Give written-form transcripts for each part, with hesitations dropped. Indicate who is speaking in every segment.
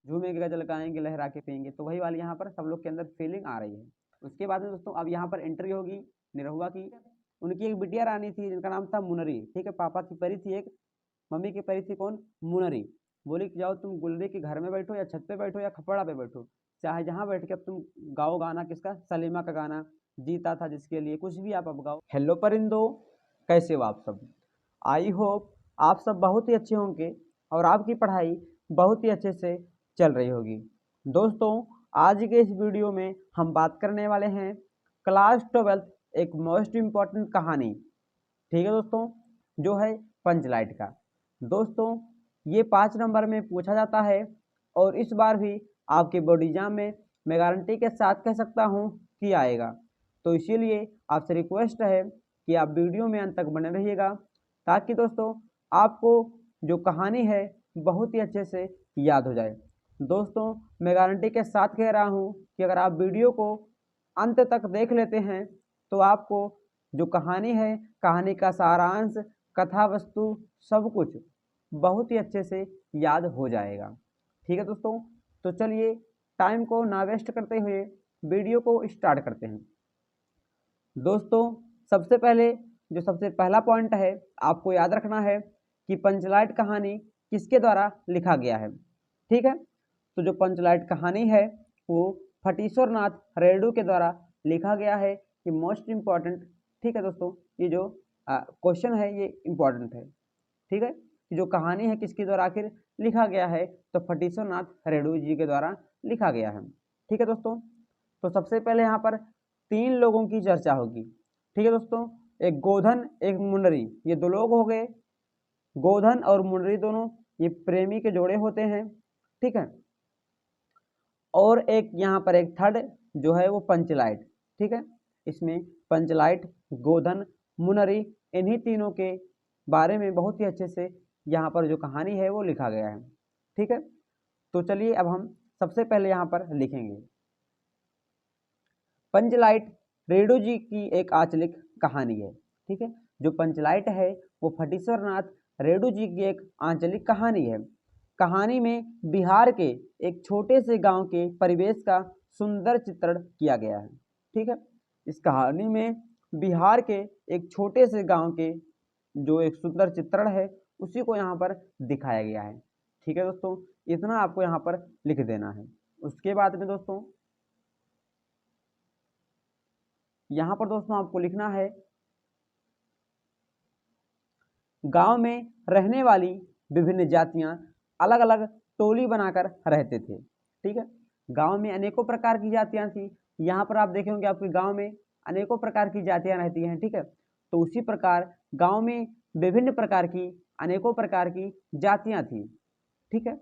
Speaker 1: झूमेंगे, गजल गाएंगे, लहरा के पिएंगे, तो वही वाली यहाँ पर सब लोग के अंदर फीलिंग आ रही है। उसके बाद में दोस्तों अब यहाँ पर एंट्री होगी निरहुआ की। उनकी एक बिटिया रानी थी जिनका नाम था मुनरी, ठीक है, पापा की परी थी एक, मम्मी की परी थी कौन, मुनरी। बोली कि जाओ तुम गुलरी के घर में बैठो या छत पे बैठो या खपड़ा पे बैठो, चाहे जहाँ बैठ के अब तुम गाओ गाना, किसका, सलीमा का गाना, जीता था जिसके लिए, कुछ भी आप अब गाओ। हेलो परिंदो, कैसे हो आप सब? आई होप आप सब बहुत ही अच्छे होंगे और आपकी पढ़ाई बहुत ही अच्छे से चल रही होगी। दोस्तों आज के इस वीडियो में हम बात करने वाले हैं क्लास 12 एक मोस्ट इम्पॉर्टेंट कहानी, ठीक है दोस्तों, जो है पंचलाइट का। दोस्तों ये 5 नंबर में पूछा जाता है और इस बार भी आपके बोर्ड एग्जाम में मैं गारंटी के साथ कह सकता हूँ कि आएगा। तो इसीलिए आपसे रिक्वेस्ट है कि आप वीडियो में अंत तक बने रहिएगा, ताकि दोस्तों आपको जो कहानी है बहुत ही अच्छे से याद हो जाए। दोस्तों मैं गारंटी के साथ कह रहा हूँ कि अगर आप वीडियो को अंत तक देख लेते हैं तो आपको जो कहानी है, कहानी का सारांश, कथा वस्तु, सब कुछ बहुत ही अच्छे से याद हो जाएगा। ठीक है दोस्तों, तो चलिए टाइम को ना वेस्ट करते हुए वीडियो को स्टार्ट करते हैं। दोस्तों सबसे पहले जो सबसे पहला पॉइंट है आपको याद रखना है कि पंचलाइट कहानी किसके द्वारा लिखा गया है। ठीक है, तो जो पंचलाइट कहानी है वो फटीश्वर नाथ रेणु के द्वारा लिखा गया है। ये मोस्ट इम्पॉर्टेंट, ठीक है दोस्तों, ये जो क्वेश्चन है ये इम्पॉर्टेंट है। ठीक है, कि जो कहानी है किसके द्वारा आखिर लिखा गया है, तो फटीश्वर नाथ रेणु जी के द्वारा लिखा गया है। ठीक है दोस्तों, तो सबसे पहले यहाँ पर 3 लोगों की चर्चा होगी। ठीक है दोस्तों, एक गोधन एक मुंडरी, ये 2 लोग हो गए। गोधन और मुंडरी दोनों ये प्रेमी के जोड़े होते हैं। ठीक है, और एक यहाँ पर एक थर्ड जो है वो पंचलाइट। ठीक है, इसमें पंचलाइट, गोधन, मुनरी, इन्हीं तीनों के बारे में बहुत ही अच्छे से यहाँ पर जो कहानी है वो लिखा गया है। ठीक है, तो चलिए अब हम सबसे पहले यहाँ पर लिखेंगे पंचलाइट रेणु जी की एक आंचलिक कहानी है। ठीक है, जो पंचलाइट है वो फटीश्वर नाथ रेणु जी की एक आंचलिक कहानी है। कहानी में बिहार के एक छोटे से गांव के परिवेश का सुंदर चित्रण किया गया है। ठीक है, इस कहानी में बिहार के एक छोटे से गांव के जो एक सुंदर चित्रण है उसी को यहाँ पर दिखाया गया है। ठीक है दोस्तों, इतना आपको यहाँ पर लिख देना है। उसके बाद में दोस्तों यहाँ पर दोस्तों आपको लिखना है गांव में रहने वाली विभिन्न जातियां अलग अलग टोली बनाकर रहते थे। ठीक है, गांव में अनेकों प्रकार की जातियां थी। यहाँ पर आप देखे होंगे आपके गांव में अनेकों प्रकार की जातियां रहती हैं। ठीक है, तो उसी प्रकार गांव में विभिन्न प्रकार की अनेकों प्रकार की जातियां थी। ठीक है,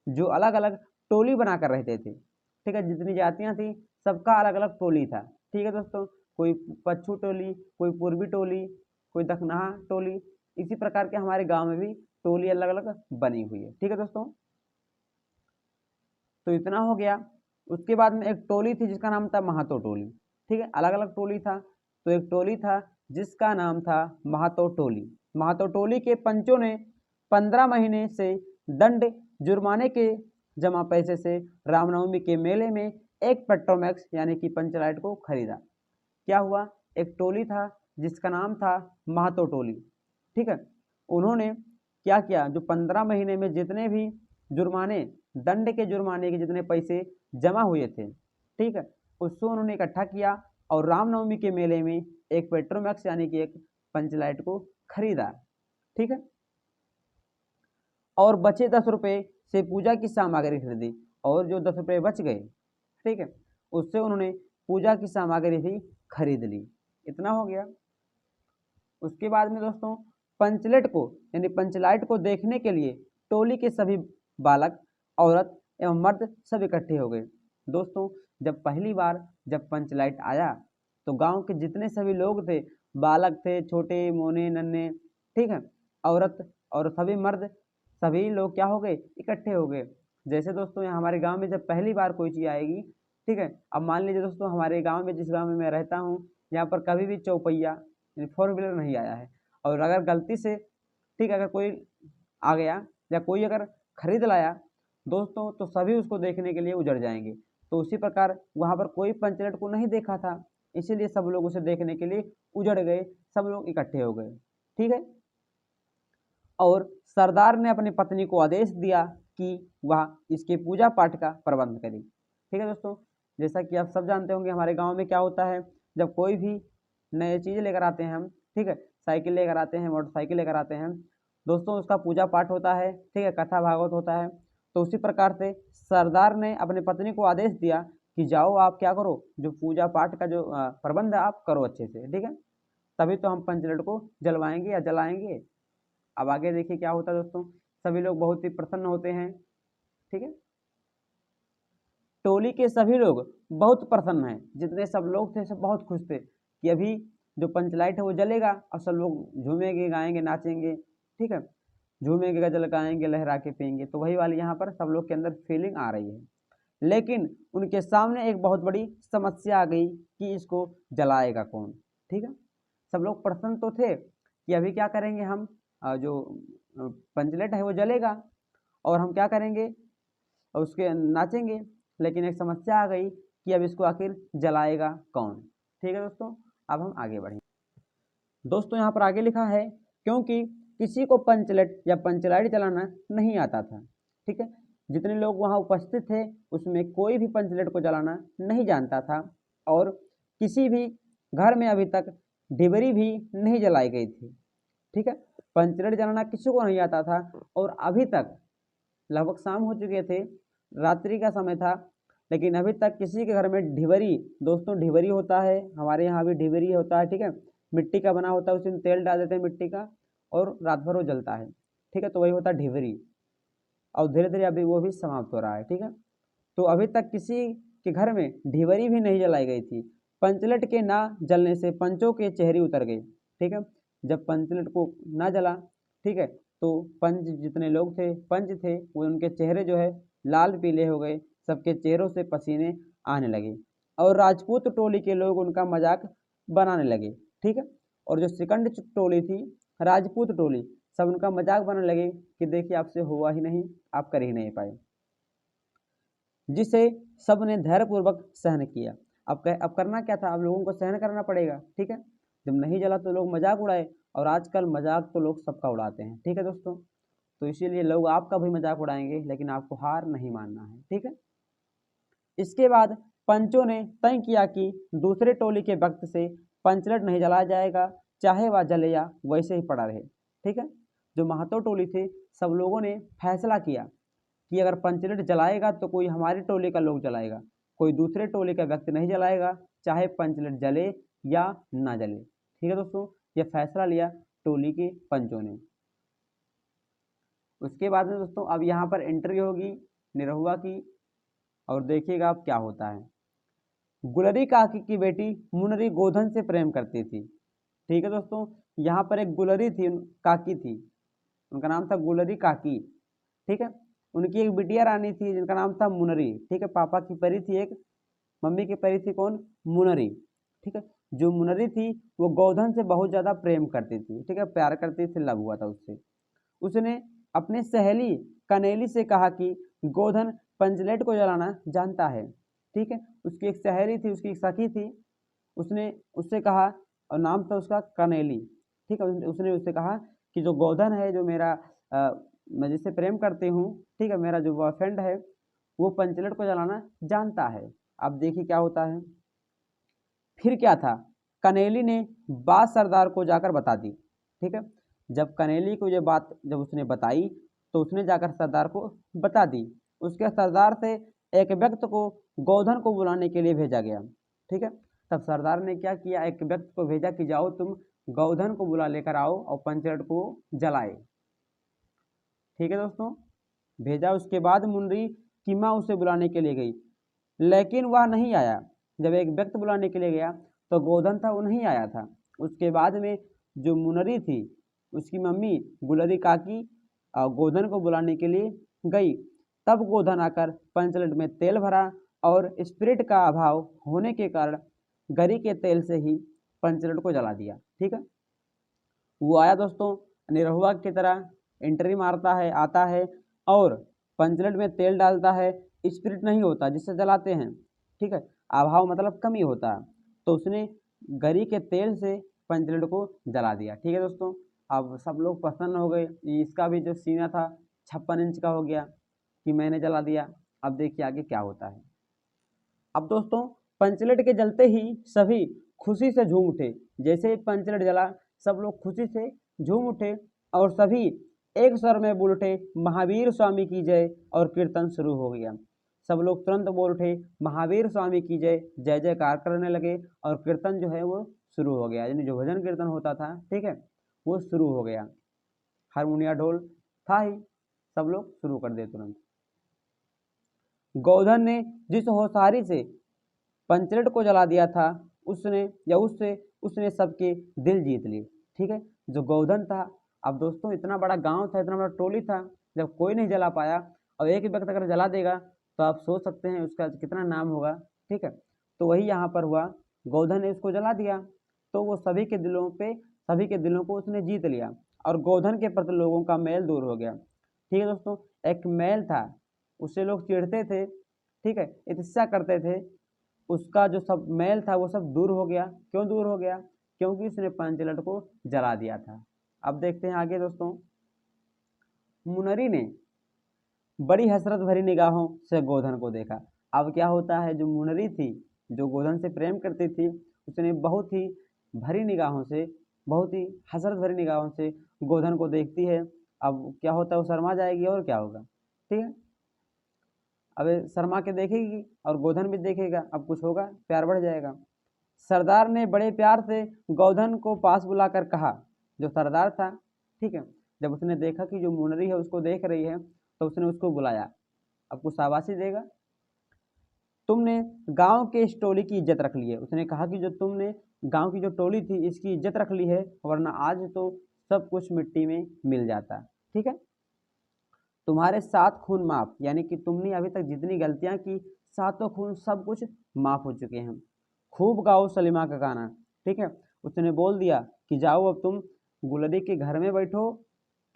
Speaker 1: जो अलग अलग टोली बनाकर रहते थे। ठीक है, जितनी जातियां थी सबका अलग अलग टोली था। ठीक है दोस्तों, कोई पच्छू टोली, कोई पूर्वी टोली, कोई दखनहा टोली, इसी प्रकार के हमारे गांव में भी टोली अलग अलग बनी हुई है। ठीक है दोस्तों, तो इतना हो गया। उसके बाद में एक टोली थी जिसका नाम था महातो टोली। ठीक है, अलग अलग टोली था, तो एक टोली था जिसका नाम था महातो टोली। महातो टोली के पंचों ने 15 महीने से दंड जुर्माने के जमा पैसे से रामनवमी के मेले में एक पेट्रोमैक्स यानी कि पंचलाइट को खरीदा। क्या हुआ, एक टोली था जिसका नाम था महातो टोली। ठीक है, उन्होंने क्या किया, जो 15 महीने में जितने भी जुर्माने, दंड के जुर्माने के जितने पैसे जमा हुए थे, ठीक है, उसको उन्होंने इकट्ठा किया और रामनवमी के मेले में एक पेट्रोमैक्स यानी कि एक पंचलाइट को खरीदा। ठीक है, और बचे 10 रुपये से पूजा की सामग्री खरीदी, और जो 10 रुपये बच गए, ठीक है, उससे उन्होंने पूजा की सामग्री भी खरीद ली। इतना हो गया। उसके बाद में दोस्तों पंचलेट को यानी पंचलाइट को देखने के लिए टोली के सभी बालक, औरत एवं मर्द सब इकट्ठे हो गए। दोस्तों जब पहली बार जब पंचलाइट आया तो गांव के जितने सभी लोग थे, बालक थे, छोटे मोने नन्हे, ठीक है, औरत और सभी मर्द, सभी लोग क्या हो गए, इकट्ठे हो गए। जैसे दोस्तों यहाँ हमारे गांव में जब पहली बार कोई चीज़ आएगी, ठीक है, अब मान लीजिए दोस्तों हमारे गांव में, जिस गांव में मैं रहता हूँ, यहाँ पर कभी भी चौपहिया 4 व्हीलर नहीं आया है, और अगर गलती से, ठीक, अगर कोई आ गया या कोई अगर खरीद लाया दोस्तों तो सभी उसको देखने के लिए उजड़ जाएंगे। तो उसी प्रकार वहाँ पर कोई पंचलेट को नहीं देखा था, इसीलिए सब लोग उसे देखने के लिए उजड़ गए, सब लोग इकट्ठे हो गए। ठीक है। और सरदार ने अपनी पत्नी को आदेश दिया कि वह इसके पूजा पाठ का प्रबंध करे। ठीक है दोस्तों, जैसा कि आप सब जानते होंगे हमारे गांव में क्या होता है, जब कोई भी नए चीज़ लेकर आते हैं हम, ठीक है, साइकिल लेकर आते हैं, मोटरसाइकिल लेकर आते हैं दोस्तों, उसका पूजा पाठ होता है, ठीक है, कथा भागवत होता है। तो उसी प्रकार से सरदार ने अपनी पत्नी को आदेश दिया कि जाओ आप क्या करो, जो पूजा पाठ का जो प्रबंध है आप करो अच्छे से, ठीक है, तभी तो हम पंचलेट को जलवाएंगे या जलाएंगे। अब आगे देखिए क्या होता है दोस्तों, सभी लोग बहुत ही प्रसन्न होते हैं। ठीक है, टोली के सभी लोग बहुत प्रसन्न हैं, जितने सब लोग थे सब बहुत खुश थे कि अभी जो पंचलाइट है वो जलेगा और सब लोग झूमेंगे, गाएंगे, नाचेंगे। ठीक है, झूमेंगे, गजल गाएंगे, लहरा के पिएंगे। तो वही वाली यहाँ पर सब लोग के अंदर फीलिंग आ रही है। लेकिन उनके सामने एक बहुत बड़ी समस्या आ गई कि इसको जलाएगा कौन। ठीक है, सब लोग प्रसन्न तो थे कि अभी क्या करेंगे हम, जो पंचलेट है वो जलेगा और हम क्या करेंगे, और उसके नाचेंगे। लेकिन एक समस्या आ गई कि अब इसको आखिर जलाएगा कौन। ठीक है दोस्तों, अब हम आगे बढ़ें। दोस्तों यहाँ पर आगे लिखा है, क्योंकि किसी को पंचलेट या पंचलाइट जलाना नहीं आता था। ठीक है, जितने लोग वहाँ उपस्थित थे उसमें कोई भी पंचलेट को जलाना नहीं जानता था, और किसी भी घर में अभी तक डिबरी भी नहीं जलाई गई थी। ठीक है, पंचलेट जलाना किसी को नहीं आता था, और अभी तक लगभग शाम हो चुके थे, रात्रि का समय था, लेकिन अभी तक किसी के घर में ढिबरी, दोस्तों ढिबरी होता है, हमारे यहाँ भी ढिबरी होता है। ठीक है, मिट्टी का बना होता है, उसमें तेल डाल देते हैं मिट्टी का और रात भर वो जलता है। ठीक है, तो वही होता है ढिबरी, और धीरे धीरे अभी वो भी समाप्त हो रहा है। ठीक है, तो अभी तक किसी के घर में ढिबरी भी नहीं जलाई गई थी। पंचलेट के ना जलने से पंचों के चेहरे उतर गए। ठीक है, जब पंचलेट को ना जला, ठीक है, तो पंच जितने लोग थे, पंच थे, वो उनके चेहरे जो है लाल पीले हो गए, सबके चेहरों से पसीने आने लगे, और राजपूत टोली के लोग उनका मजाक बनाने लगे। ठीक है, और जो सेकंड टोली थी, राजपूत टोली, सब उनका मजाक बनाने लगे कि देखिए आपसे हुआ ही नहीं, आप कर ही नहीं पाए, जिसे सब ने धैर्यपूर्वक सहन किया। अब करना क्या था, अब लोगों को सहन करना पड़ेगा। ठीक है, जब नहीं जला तो लोग मजाक उड़ाए, और आजकल मजाक तो लोग सबका उड़ाते हैं। ठीक है दोस्तों, तो इसीलिए लोग आपका भी मजाक उड़ाएंगे, लेकिन आपको हार नहीं मानना है। ठीक है, इसके बाद पंचों ने तय किया कि दूसरे टोली के वक्त से पंचलेट नहीं जलाया जाएगा, चाहे वह जले या वैसे ही पड़ा रहे। ठीक है, जो महातो टोली थे, सब लोगों ने फैसला किया कि अगर पंचलेट जलाएगा तो कोई हमारी टोली का लोग जलाएगा, कोई दूसरे टोली का व्यक्ति नहीं जलाएगा, चाहे पंचलेट जले या ना जले। ठीक है दोस्तों, यह फैसला लिया टोली के पंचों ने। उसके बाद में दोस्तों अब यहाँ पर एंट्री होगी निरहुआ की, और देखिएगा अब क्या होता है। गुलरी काकी की बेटी मुनरी गोधन से प्रेम करती थी। ठीक है दोस्तों, यहाँ पर एक गुलरी थी, काकी थी, उनका नाम था गुलरी काकी। ठीक है, उनकी एक बिटिया रानी थी जिनका नाम था मुनरी। ठीक है, पापा की परी थी एक, मम्मी की परी थी कौन, मुनरी। ठीक है, जो मुनरी थी वो गोधन से बहुत ज़्यादा प्रेम करती थी। ठीक है, प्यार करती थी, लव हुआ था उससे। उसने अपनी सहेली कनेली से कहा कि गोधन पंचलेट को जलाना जानता है। ठीक है, उसकी एक सहेली थी, उसकी एक सखी थी, उसने उससे कहा, और नाम था उसका कनेली। ठीक है, उसने उससे कहा कि जो गोधन है, जो मेरा मैं जिससे प्रेम करती हूँ, ठीक है, मेरा जो बॉयफ्रेंड है, वो पंचलेट को जलाना जानता है। अब देखिए क्या होता है, फिर क्या था, कनेली ने बात सरदार को जाकर बता दी। ठीक है, जब कनेली को ये बात जब उसने बताई, तो उसने जाकर सरदार को बता दी। उसके सरदार से एक व्यक्ति को गोधन को बुलाने के लिए भेजा गया। ठीक है, तब सरदार ने क्या किया, एक व्यक्ति को भेजा कि जाओ तुम गोधन को बुला लेकर आओ और पंचलेट को जलाए। ठीक है दोस्तों, भेजा। उसके बाद मुनरी की माँ उसे बुलाने के लिए गई, लेकिन वह नहीं आया। जब एक व्यक्ति बुलाने के लिए गया तो गोधन था, वो नहीं आया था। उसके बाद में जो मुनरी थी, उसकी मम्मी गुलरी काकी गोधन को बुलाने के लिए गई। तब गोधन आकर पंचलेट में तेल भरा, और स्पिरिट का अभाव होने के कारण गरी के तेल से ही पंचलेट को जला दिया। ठीक है, वो आया दोस्तों, निरहुआ की तरह एंट्री मारता है, आता है, और पंचलेट में तेल डालता है, स्पिरिट नहीं होता जिससे जलाते हैं, ठीक है, अभाव मतलब कमी होता है, तो उसने गरी के तेल से पंचलेट को जला दिया। ठीक है दोस्तों, अब सब लोग प्रसन्न हो गए, इसका भी जो सीना था 56 इंच का हो गया कि मैंने जला दिया। अब देखिए आगे क्या होता है। अब दोस्तों पंचलेट के जलते ही सभी खुशी से झूम उठे, जैसे ही पंचलेट जला सब लोग खुशी से झूम उठे और सभी एक स्वर में बोल उठे महावीर स्वामी की जय, और कीर्तन शुरू हो गया। सब लोग तुरंत बोल उठे महावीर स्वामी की जय, जय जयकार करने लगे और कीर्तन जो है वो शुरू हो गया, यानी जो भजन कीर्तन होता था, ठीक है, वो शुरू हो गया। हारमोनिया ढोल था ही, सब लोग शुरू कर दिए तुरंत। गोवर्धन ने जिस होशियारी से पंचलेट को जला दिया था उसने सबके दिल जीत लिए। ठीक है, जो गोवर्धन था, अब दोस्तों इतना बड़ा गांव था, इतना बड़ा टोली था, जब कोई नहीं जला पाया और एक व्यक्ति अगर जला देगा तो आप सोच सकते हैं उसका कितना नाम होगा। ठीक है, तो वही यहाँ पर हुआ, गोवर्धन ने उसको जला दिया तो वो सभी के दिलों को उसने जीत लिया और गोवर्धन के प्रति लोगों का मैल दूर हो गया। ठीक है दोस्तों, एक मैल था, उससे लोग चिढ़ते थे, ठीक है, ईर्ष्या करते थे, उसका जो सब मैल था वो सब दूर हो गया। क्यों दूर हो गया? क्योंकि उसने पंचलेट को जला दिया था। अब देखते हैं आगे दोस्तों। मुनरी ने बड़ी हसरत भरी निगाहों से गोवर्धन को देखा। अब क्या होता है, जो मुनरी थी, जो गोवर्धन से प्रेम करती थी, उसने बहुत ही भरी निगाहों से, बहुत ही हसरत भरी निगाहों से गोवर्धन को देखती है। अब क्या होता है, वो शर्मा जाएगी और क्या होगा, ठीक है, अब शर्मा के देखेगी और गोवर्धन भी देखेगा, अब कुछ होगा, प्यार बढ़ जाएगा। सरदार ने बड़े प्यार से गोवर्धन को पास बुलाकर कहा, जो सरदार था, ठीक है, जब उसने देखा कि जो मुनरी है उसको देख रही है तो उसने उसको बुलाया, अब कुछ शाबाशी देगा। तुमने गांव के इस टोली की इज्जत रख ली है, उसने कहा कि जो तुमने गांव की जो टोली थी इसकी इज्जत रख ली है, वरना आज तो सब कुछ मिट्टी में मिल जाता। ठीक है, तुम्हारे 7 खून माफ, यानी कि तुमने अभी तक जितनी गलतियां की, 7 खून सब कुछ माफ हो चुके हैं। खूब गाओ सलीमा का गाना। ठीक है, उसने बोल दिया कि जाओ अब तुम गुलरी के घर में बैठो।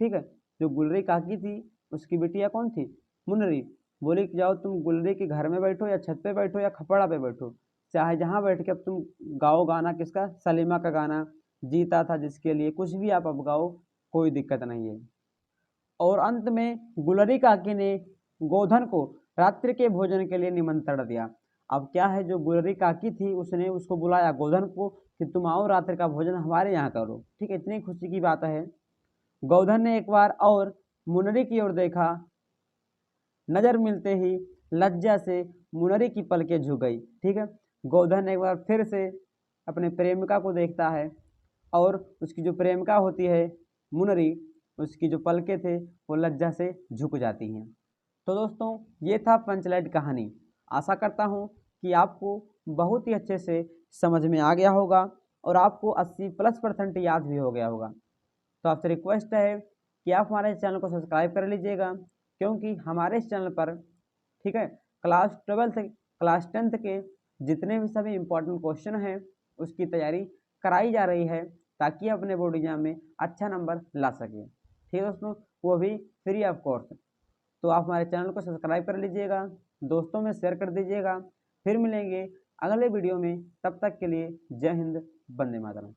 Speaker 1: ठीक है, जो गुलरी काकी थी उसकी बिटिया कौन थी, मुनरी, बोली कि जाओ तुम गुलरी के घर में बैठो या छत पे बैठो या खपड़ा पे बैठो, चाहे जहाँ बैठ के अब तुम गाओ गाना, किसका, सलीमा का गाना, जीता था जिसके लिए, कुछ भी आप अब गाओ, कोई दिक्कत नहीं है। और अंत में गुलरी काकी ने गोवर्धन को रात्रि के भोजन के लिए निमंत्रण दिया। अब क्या है, जो गुलरी काकी थी उसने उसको बुलाया गोवर्धन को कि तुम आओ रात्रि का भोजन हमारे यहाँ करो। ठीक है, इतनी खुशी की बात है। गोवर्धन ने एक बार और मुनरी की ओर देखा, नजर मिलते ही लज्जा से मुनरी की पलकें झुक गई। ठीक है, गोवर्धन एक बार फिर से अपने प्रेमिका को देखता है और उसकी जो प्रेमिका होती है मुनरी, उसकी जो पलकें थे वो लज्जा से झुक जाती हैं। तो दोस्तों ये था पंचलाइट कहानी। आशा करता हूँ कि आपको बहुत ही अच्छे से समझ में आ गया होगा और आपको 80+% याद भी हो गया होगा। तो आपसे रिक्वेस्ट है कि आप हमारे चैनल को सब्सक्राइब कर लीजिएगा, क्योंकि हमारे इस चैनल पर, ठीक है, क्लास 12 क्लास 10 के जितने भी सभी इम्पोर्टेंट क्वेश्चन हैं उसकी तैयारी कराई जा रही है, ताकि अपने बोर्ड एग्जाम में अच्छा नंबर ला सकें। ठीक है दोस्तों, वो भी फ्री ऑफ कॉस्ट। तो आप हमारे चैनल को सब्सक्राइब कर लीजिएगा, दोस्तों में शेयर कर दीजिएगा। फिर मिलेंगे अगले वीडियो में, तब तक के लिए जय हिंद, वंदे मातरम।